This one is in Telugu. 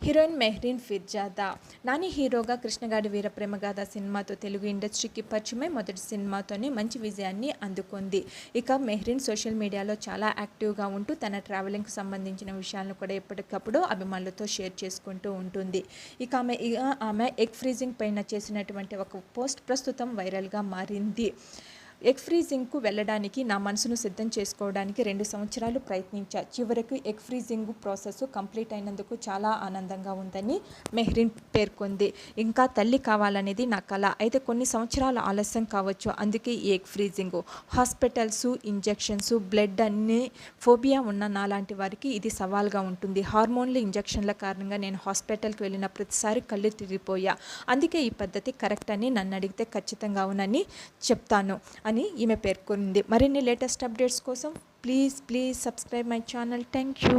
హీరోయిన్ మెహ్రీన్ ఫిర్జాదా నాని హీరోగా కృష్ణగాడి వీరప్రేమగాథ సినిమాతో తెలుగు ఇండస్ట్రీకి పరిచయమై మొదటి సినిమాతోనే మంచి విజయాన్ని అందుకుంది. ఇక మెహ్రీన్ సోషల్ మీడియాలో చాలా యాక్టివ్గా ఉంటూ తన ట్రావెలింగ్కి సంబంధించిన విషయాలను కూడా ఎప్పటికప్పుడు అభిమానులతో షేర్ చేసుకుంటూ ఉంటుంది. ఆమె ఎగ్ ఫ్రీజింగ్ పైన చేసినటువంటి ఒక పోస్ట్ ప్రస్తుతం వైరల్గా మారింది. ఎగ్ ఫ్రీజింగ్కు వెళ్ళడానికి నా మనసును సిద్ధం చేసుకోవడానికి 2 సంవత్సరాలు ప్రయత్నించా. చివరకు ఎగ్ ఫ్రీజింగ్ ప్రాసెస్ కంప్లీట్ అయినందుకు చాలా ఆనందంగా ఉందని మెహ్రీన్ పేర్కొంది. ఇంకా తల్లి కావాలనేది నా కల. అయితే కొన్ని సంవత్సరాల ఆలస్యం కావచ్చు. అందుకే ఈ egg freezing. Hospitals, injections, blood అన్ని ఫోబియా ఉన్న నాలాంటి వారికి ఇది సవాల్గా ఉంటుంది. హార్మోన్ల ఇంజెక్షన్ల కారణంగా నేను హాస్పిటల్కి వెళ్ళిన ప్రతిసారి కళ్ళు తిరిగిపోయా. అందుకే ఈ పద్ధతి కరెక్ట్ అని నన్ను అడిగితే ఖచ్చితంగా అవునని చెప్తాను అని ఈమె పేర్కొంది. మరిన్ని లేటెస్ట్ అప్డేట్స్ కోసం please subscribe my channel. Thank you.